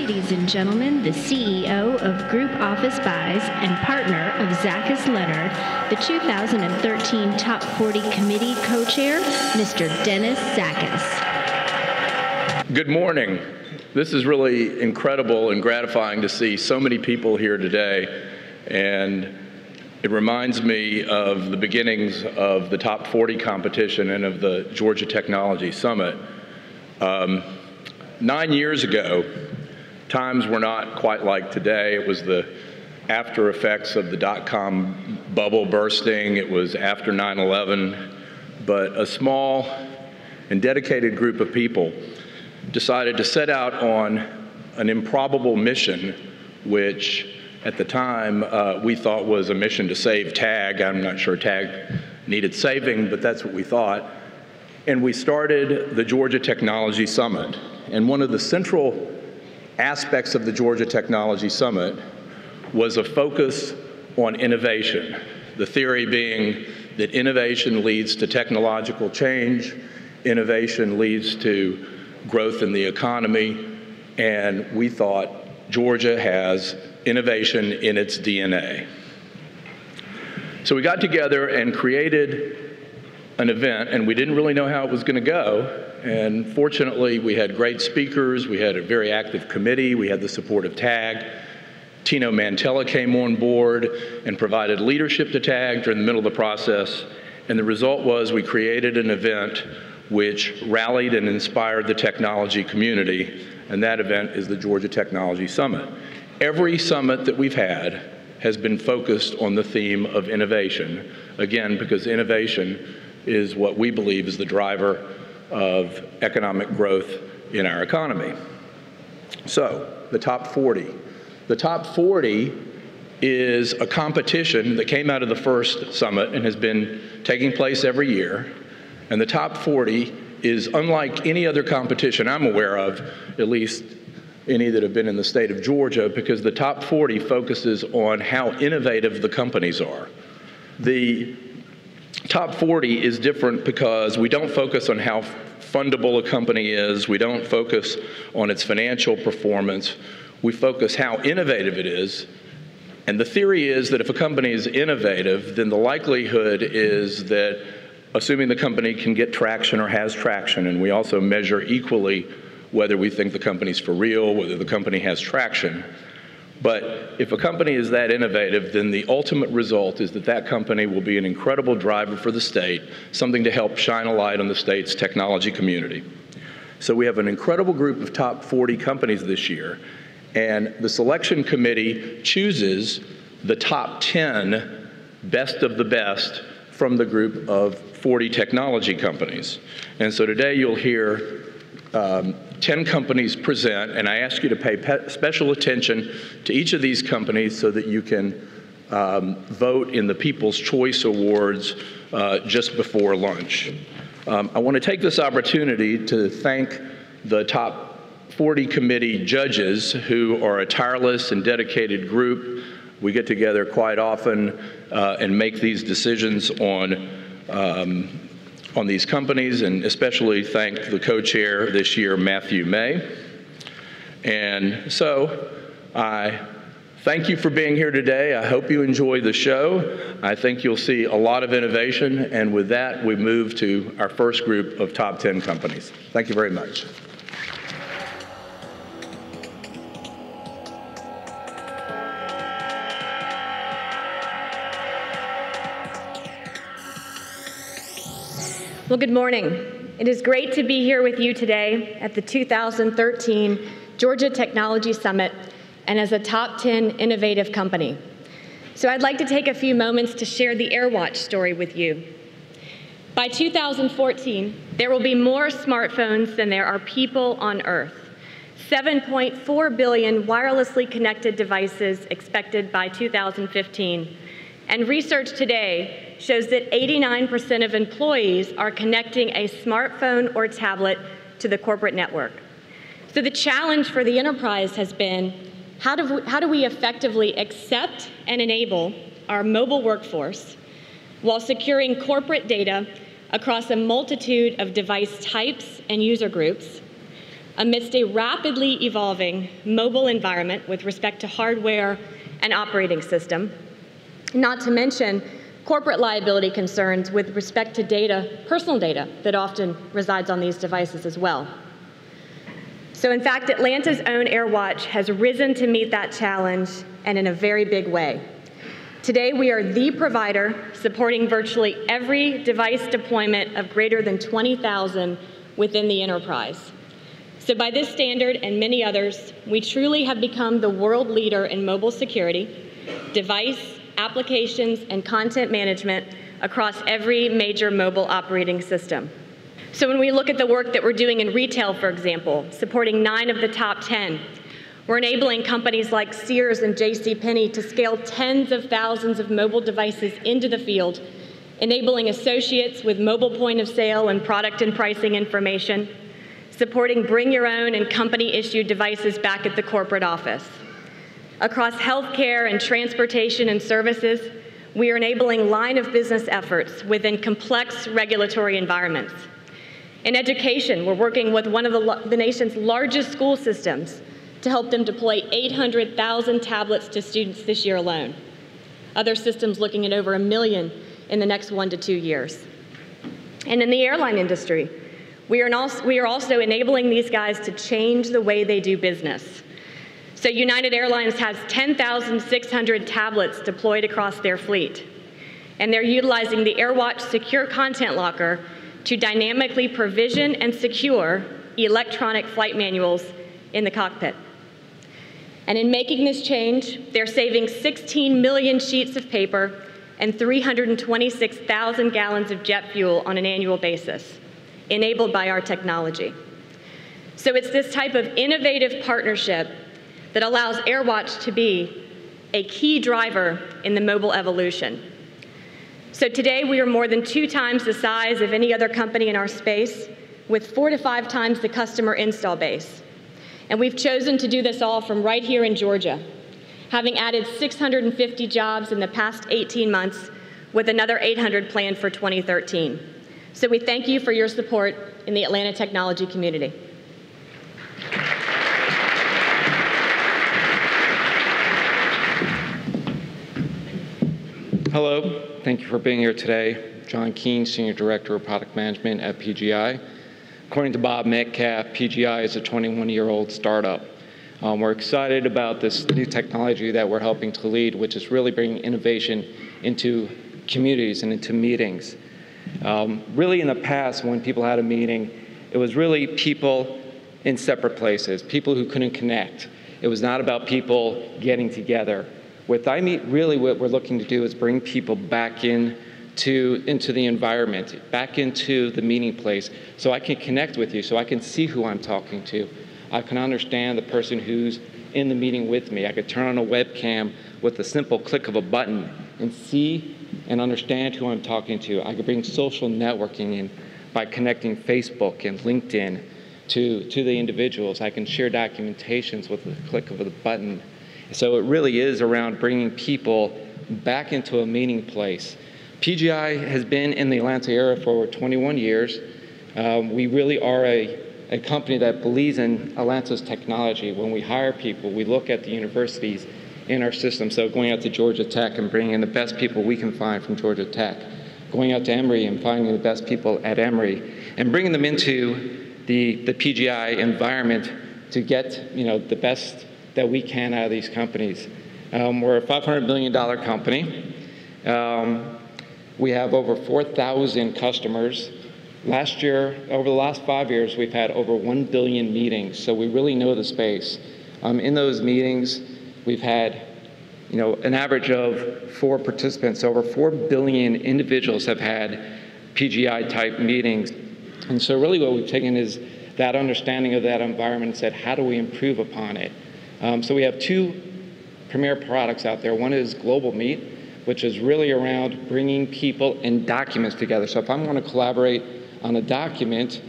Ladies and gentlemen, the CEO of Group Office Buys and partner of Zakas Leonard, the 2013 Top 40 Committee co-chair, Mr. Dennis Zakas. Good morning. This is really incredible and gratifying to see so many people here today, and it reminds me of the beginnings of the Top 40 competition and of the Georgia Technology Summit. 9 years ago, times were not quite like today. It was the after effects of the dot-com bubble bursting. It was after 9/11. But a small and dedicated group of people decided to set out on an improbable mission, which at the time we thought was a mission to save TAG. I'm not sure TAG needed saving, but that's what we thought. And we started the Georgia Technology Summit. And one of the central aspects of the Georgia Technology Summit was a focus on innovation. The theory being that innovation leads to technological change, innovation leads to growth in the economy, and we thought Georgia has innovation in its DNA. So we got together and created an event, and we didn't really know how it was going to go. And fortunately, we had great speakers, we had a very active committee, we had the support of TAG. Tino Mantella came on board and provided leadership to TAG during the middle of the process. And the result was we created an event which rallied and inspired the technology community, and that event is the Georgia Technology Summit. Every summit that we've had has been focused on the theme of innovation, again, because innovation is what we believe is the driver of economic growth in our economy. So, the Top 40. The Top 40 is a competition that came out of the first summit and has been taking place every year. And the Top 40 is unlike any other competition I'm aware of, at least any that have been in the state of Georgia, because the Top 40 focuses on how innovative the companies are. The Top 40 is different because we don't focus on how fundable a company is. We don't focus on its financial performance. We focus how innovative it is. And the theory is that if a company is innovative, then the likelihood is that, assuming the company can get traction or has traction, and we also measure equally whether we think the company's for real, whether the company has traction. But if a company is that innovative, then the ultimate result is that that company will be an incredible driver for the state, something to help shine a light on the state's technology community. So we have an incredible group of top 40 companies this year, and the selection committee chooses the top 10 best of the best from the group of 40 technology companies. And so today you'll hear 10 companies present, and I ask you to pay special attention to each of these companies so that you can vote in the People's Choice Awards just before lunch. I want to take this opportunity to thank the top 40 committee judges, who are a tireless and dedicated group. We get together quite often and make these decisions on these companies, and especially thank the co-chair this year, Matthew May. And so I thank you for being here today. I hope you enjoy the show. I think you'll see a lot of innovation, and with that, we move to our first group of top 10 companies. Thank you very much. Well, good morning. It is great to be here with you today at the 2013 Georgia Technology Summit and as a top 10 innovative company. So I'd like to take a few moments to share the AirWatch story with you. By 2014, there will be more smartphones than there are people on Earth. 7.4 billion wirelessly connected devices expected by 2015. And research today shows that 89% of employees are connecting a smartphone or tablet to the corporate network. So the challenge for the enterprise has been, how do we effectively accept and enable our mobile workforce while securing corporate data across a multitude of device types and user groups, amidst a rapidly evolving mobile environment with respect to hardware and operating system, not to mention corporate liability concerns with respect to data, personal data, that often resides on these devices as well. So in fact, Atlanta's own AirWatch has risen to meet that challenge, and in a very big way. Today, we are the provider supporting virtually every device deployment of greater than 20,000 within the enterprise. So by this standard and many others, we truly have become the world leader in mobile security, device, applications, and content management across every major mobile operating system. So when we look at the work that we're doing in retail, for example, supporting 9 of the top 10, we're enabling companies like Sears and JCPenney to scale tens of thousands of mobile devices into the field, enabling associates with mobile point of sale and product and pricing information, supporting bring your own and company-issued devices back at the corporate office. Across healthcare and transportation and services, we are enabling line of business efforts within complex regulatory environments. In education, we're working with one of the nation's largest school systems to help them deploy 800,000 tablets to students this year alone. Other systems looking at over 1 million in the next 1 to 2 years. And in the airline industry, we are also enabling these guys to change the way they do business. So United Airlines has 10,600 tablets deployed across their fleet, and they're utilizing the AirWatch Secure Content Locker to dynamically provision and secure electronic flight manuals in the cockpit. And in making this change, they're saving 16 million sheets of paper and 326,000 gallons of jet fuel on an annual basis, enabled by our technology. So it's this type of innovative partnership that allows AirWatch to be a key driver in the mobile evolution. So today we are more than 2 times the size of any other company in our space, with 4 to 5 times the customer install base. And we've chosen to do this all from right here in Georgia, having added 650 jobs in the past 18 months, with another 800 planned for 2013. So we thank you for your support in the Atlanta technology community. Hello, thank you for being here today. John Keene, Senior Director of Product Management at PGI. According to Bob Metcalf, PGI is a 21-year-old startup. We're excited about this new technology that we're helping to lead, which is really bringing innovation into communities and into meetings. Really in the past, when people had a meeting, it was really people in separate places, people who couldn't connect. It was not about people getting together. With iMeet, really what we're looking to do is bring people back into the environment, back into the meeting place, so I can connect with you, so I can see who I'm talking to. I can understand the person who's in the meeting with me. I could turn on a webcam with a simple click of a button and see and understand who I'm talking to. I could bring social networking in by connecting Facebook and LinkedIn to the individuals. I can share documentations with a click of a button. So it really is around bringing people back into a meeting place. PGI has been in the Atlanta area for over 21 years. We really are a company that believes in Atlanta's technology. When we hire people, we look at the universities in our system. So going out to Georgia Tech and bringing in the best people we can find from Georgia Tech. Going out to Emory and finding the best people at Emory and bringing them into the PGI environment to get the best that we can out of these companies. We're a $500 million company. We have over 4,000 customers. Last year, over the last 5 years, we've had over 1 billion meetings, so we really know the space. In those meetings, we've had an average of 4 participants. Over 4 billion individuals have had PGI-type meetings. And so really what we've taken is that understanding of that environment and said, how do we improve upon it? So we have 2 premier products out there. One is Global Meet, which is really around bringing people and documents together. So if I'm going to collaborate on a document,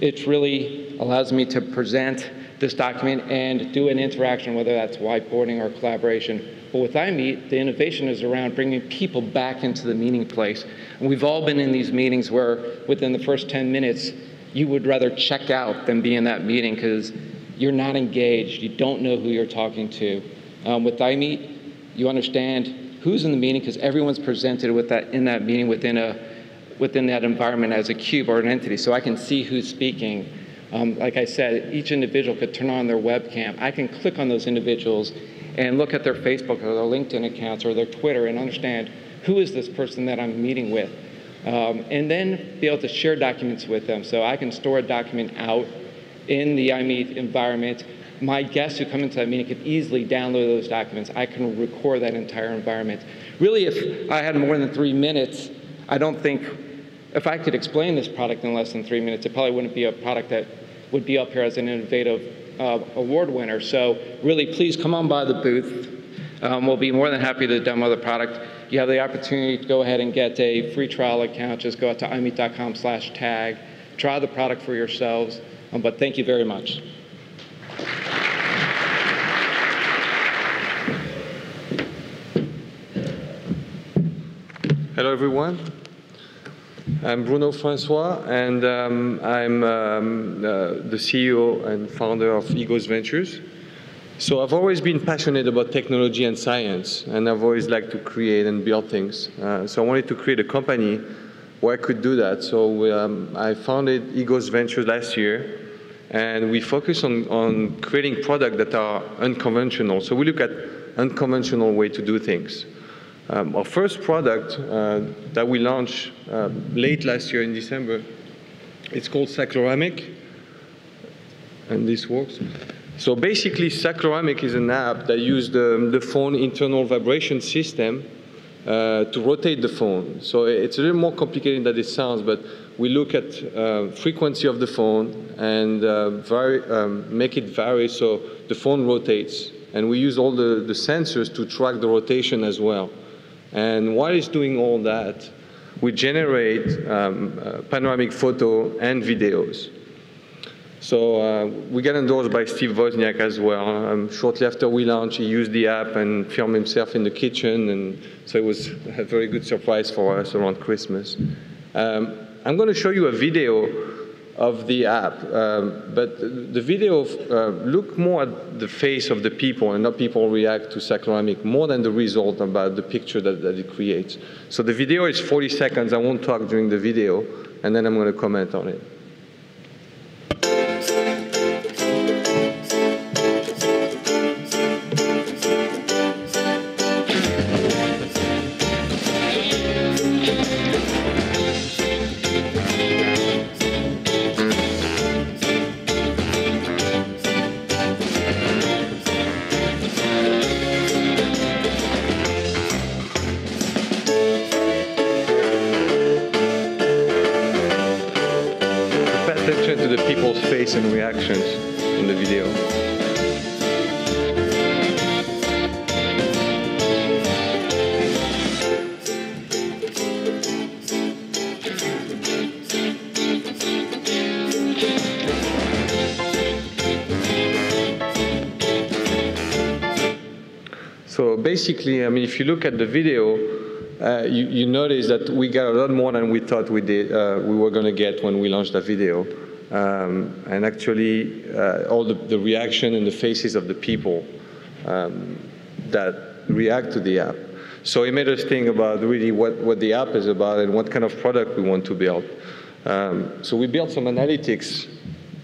it really allows me to present this document and do an interaction, whether that's whiteboarding or collaboration. But with iMeet, the innovation is around bringing people back into the meeting place. And we've all been in these meetings where within the first 10 minutes, you would rather check out than be in that meeting because you're not engaged. You don't know who you're talking to. With iMeet, you understand who's in the meeting because everyone's presented with that in that meeting within that environment as a cube or an entity, so I can see who's speaking. Like I said, each individual could turn on their webcam. I can click on those individuals and look at their Facebook or their LinkedIn accounts or their Twitter and understand who is this person that I'm meeting with. And then be able to share documents with them. So I can store a document out in the iMeet environment. My guests who come into that meeting could easily download those documents. I can record that entire environment. Really, if I had more than 3 minutes, I don't think, if I could explain this product in less than 3 minutes, it probably wouldn't be a product that would be up here as an innovative award winner. So really, please come on by the booth. We'll be more than happy to demo the product. You have the opportunity to go ahead and get a free trial account. Just go out to imeet.com/tag, try the product for yourselves. But thank you very much. Hello, everyone. I'm Bruno Francois, and I'm the CEO and founder of Egos Ventures. So I've always been passionate about technology and science, and I've always liked to create and build things. So I wanted to create a company where I could do that. So I founded Egos Ventures last year, and we focus on creating products that are unconventional. So we look at unconventional way to do things. Our first product that we launched late last year in December, it's called Cycloramic, and this works. So basically, Cycloramic is an app that uses the phone internal vibration system to rotate the phone. So it's a little more complicated than it sounds, but we look at frequency of the phone and make it vary so the phone rotates. And we use all the sensors to track the rotation as well. And while it's doing all that, we generate panoramic photo and videos. So we got endorsed by Steve Wozniak as well. Shortly after we launched, he used the app and filmed himself in the kitchen, and so it was a very good surprise for us around Christmas. I'm going to show you a video of the app, but the video look more at the face of the people and how people react to Cycloramic more than the result about the picture that it creates. So the video is 40 seconds. I won't talk during the video, and then I'm going to comment on it. To the people's face and reactions in the video. So basically, I mean, if you look at the video, you notice that we got a lot more than we thought we were going to get when we launched that video. And actually, all the reaction and the faces of the people that react to the app. So it made us think about really what the app is about and what kind of product we want to build. So we built some analytics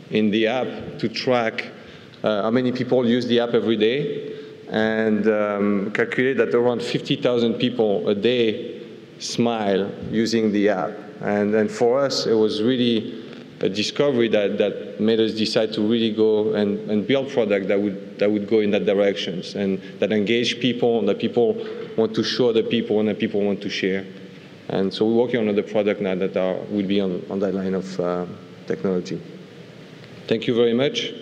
in the app to track how many people use the app every day, and calculate that around 50,000 people a day smile using the app. And for us, it was really a discovery that made us decide to really go and build product that would go in that directions and that engage people, and that people want to show other people and that people want to share. And so we're working on another product now that will be on that line of technology. Thank you very much.